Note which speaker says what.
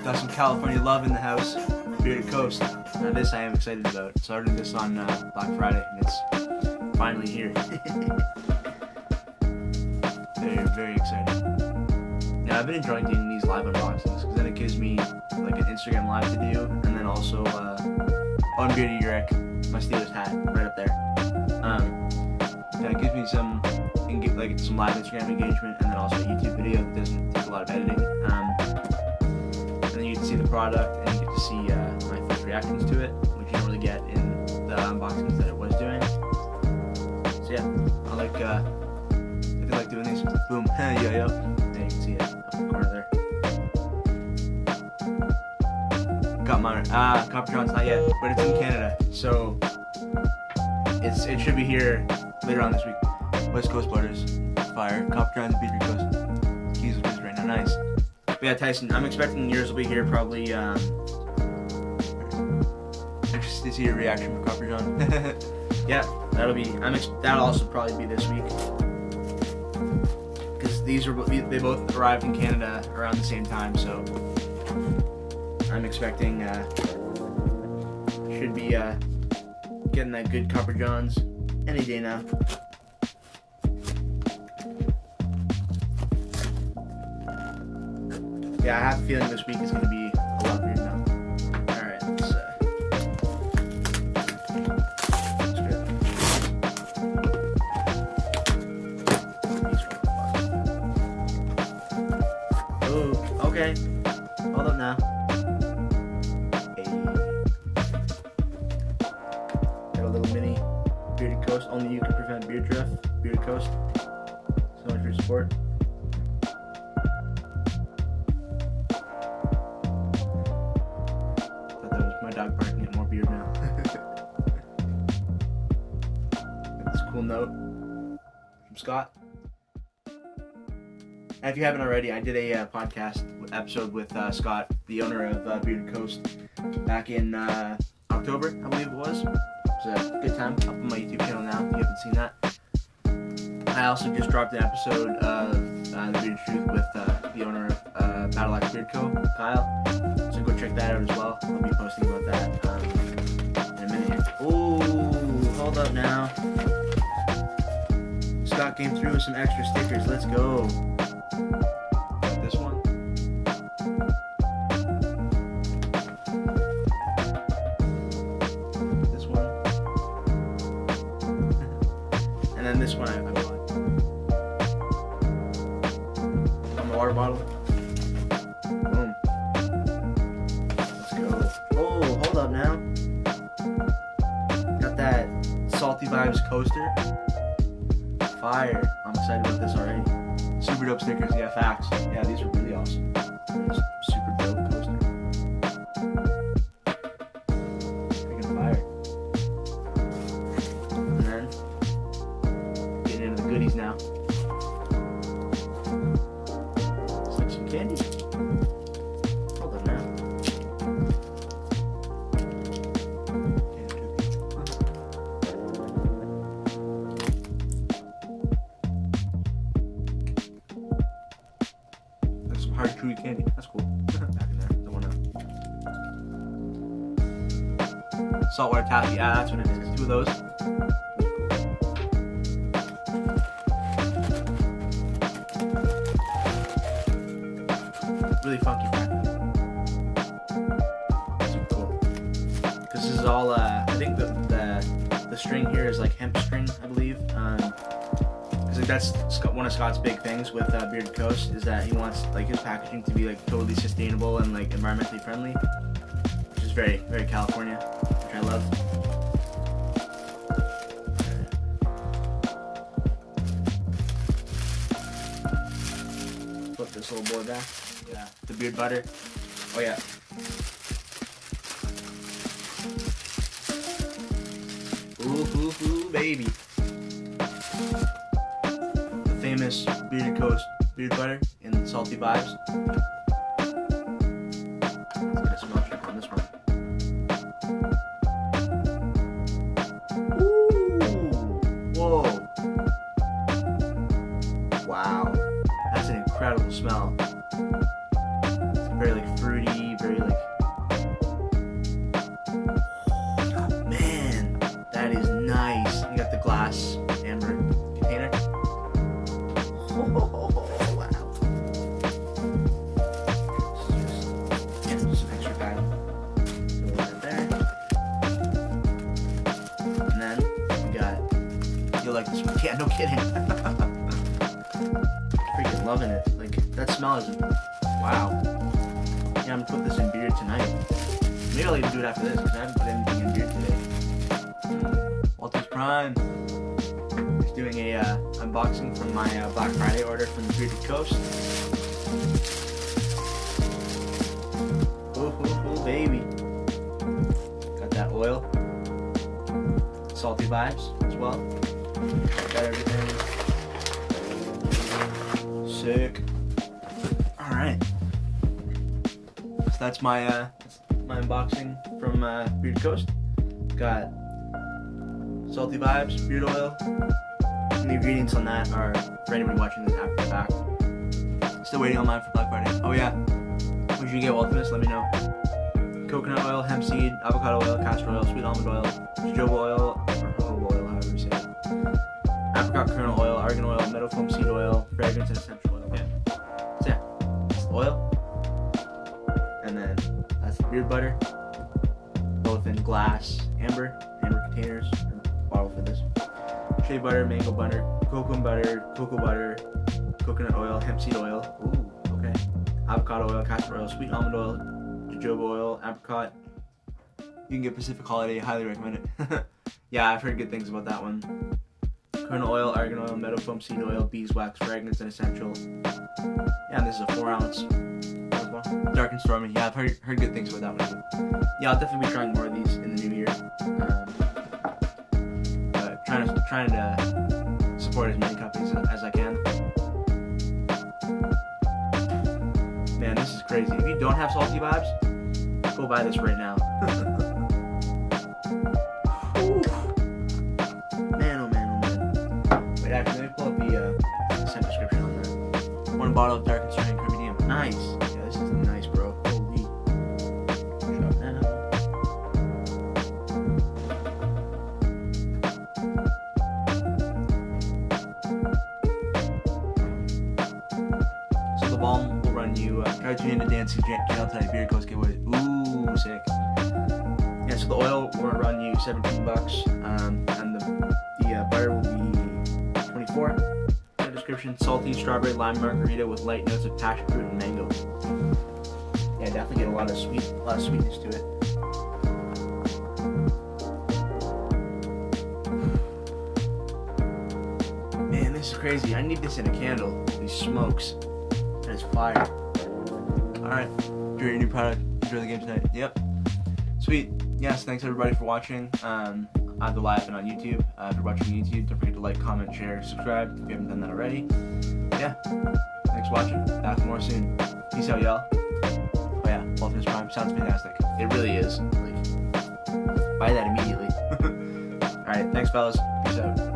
Speaker 1: Got some California love in the house. Bearded Coast. Now this I am excited about. Started this on Black Friday and it's finally here. Very, very excited. Now I've been enjoying doing these live unboxings because then it gives me like an Instagram live to do, and then also on Bearded Urek, my Steelers hat right up there. It gives me some live Instagram engagement, and then also a YouTube video that doesn't take a lot of editing. And then you get to see the product, and you get to see my first reactions to it, which you don't really get in the unboxings that I was doing. So yeah, I like doing these. Boom, yo. Yeah, you can see it up in the corner there. Got mine. Copper John's not yet, but it's in Canada, so it should be here later on this week. West Coast Butters, fire. Copper John's Bearded Coast. Keys are right now, nice. But yeah, Tyson, I'm expecting yours will be here probably. Interested to see your reaction for Copper John. Yeah, that'll also probably be this week. They both arrived in Canada around the same time, so I'm expecting should be getting that good Copper Johns any day now. Yeah, I have a feeling this week is going to be a lot weird now. Alright, let's oh, okay. Hold up now. Hey. Got a little mini Bearded Coast. Only you can prevent beard drift. Bearded Coast. So much for your support. Thought that was my dog barking at more beard now. Got this cool note from Scott. And if you haven't already, I did a podcast episode with Scott, the owner of Bearded Coast, back in October, I believe it was. It was a good time. Up on my YouTube channel now, if you haven't seen that. I also just dropped an episode of The Bearded Truth with the owner of Battle Axe Beard Co., Kyle. So go check that out as well. I'll be posting about that in a minute here. Ooh, hold up now. Scott came through with some extra stickers. Let's go. This one. This one. And then this one I bought. On the water bottle. Boom. Let's go. Oh, hold up now. Got that Salty Vibes coaster. Fire. I'm excited about this already. Super dope stickers, yeah, facts. Yeah, these are really awesome. Super dope coaster. Freaking fire. And then, getting into the goodies now. It's like some candy. Hold on now. Hard chewy candy. That's cool. Back in there. Don't wanna. Saltwater taffy. Yeah, that's what it is. 2 of those. Really funky packaging. Super cool. This is all. I think the string here is like hemp string, I believe. That's one of Scott's big things with Bearded Coast, is that he wants like his packaging to be like totally sustainable and like environmentally friendly, which is very, very California, which I love. Flip this little boy back. Yeah, the beard butter. Oh yeah. Ooh, baby. Famous Bearded Coast beard butter in Salty Vibes. Let's get a smell check on this one. Ooh, whoa. Wow. That's an incredible smell. It's very like fruity, glass amber container. Oh, wow. Just some extra time. Go right there. And then we got, you'll like this one. Yeah, no kidding. Freaking loving it. Like, that smell is, wow. Yeah, I'm gonna put this in beer tonight. Maybe I'll even do it after this, because I haven't put anything in beer today. Walter's Prime. Just doing a unboxing from my Black Friday order from the Bearded Coast. Oh, baby. Got that oil. Salty vibes as well. Got everything. Sick. Alright. So that's my unboxing from Bearded Coast. Got salty vibes, beard oil. And the ingredients on that are, for anybody watching this after the fact. Still waiting on mine for Black Friday. Oh yeah, what should you get, Walter? Let me know. Coconut oil, hemp seed, avocado oil, castor oil, sweet almond oil, jojoba oil, or jojoba oil, however you say it. Apricot kernel oil, argan oil, meadow foam seed oil, fragrance and essential oil. Yeah. So yeah, it's the oil. And then that's the beard butter. Both in glass, amber containers, or bottle for this. Shea butter, mango butter, cocoa butter, coconut oil, hemp seed oil. Ooh, okay. Avocado oil, castor oil, sweet almond oil, jojoba oil, apricot. You can get Pacific Holiday, highly recommend it. Yeah, I've heard good things about that one. Kernel oil, argan oil, meadow foam seed oil, beeswax, fragrance and essential. Yeah, and this is a 4 ounce. Dark and Stormy. Yeah, I've heard good things about that one. Yeah, I'll definitely be trying more of these in the new year. But trying to support as many companies as I can. Man, this is crazy. If you don't have salty vibes, go buy this right now. Man, oh man, oh man. Wait, actually, let me pull up the scent description on that. 1 bottle of Dark and Stormy Premium. Nice. Yeah, this is nice, bro. Holy. Shop now. So the balm will run you. Try to tune into dancing channel tonight. Bearded Coast giveaway. Ooh, sick. Yeah, so the oil will run you $17, and the butter will be $24. Description: salty strawberry lime margarita with light notes of passion fruit and mango. Yeah, definitely get a lot of sweetness to it. Man, this is crazy. I need this in a candle. These smokes. That is fire. Alright, enjoy your new product. Enjoy the game tonight. Yep. Sweet. Yes, thanks everybody for watching. Either live and on YouTube. If you're watching on YouTube, don't forget to like, comment, share, subscribe if you haven't done that already. Yeah. Thanks for watching. Back for more soon. Peace out, y'all. Oh yeah, Walter's Prime sounds fantastic. It really is. Like, buy that immediately. Alright, thanks fellas. Peace out.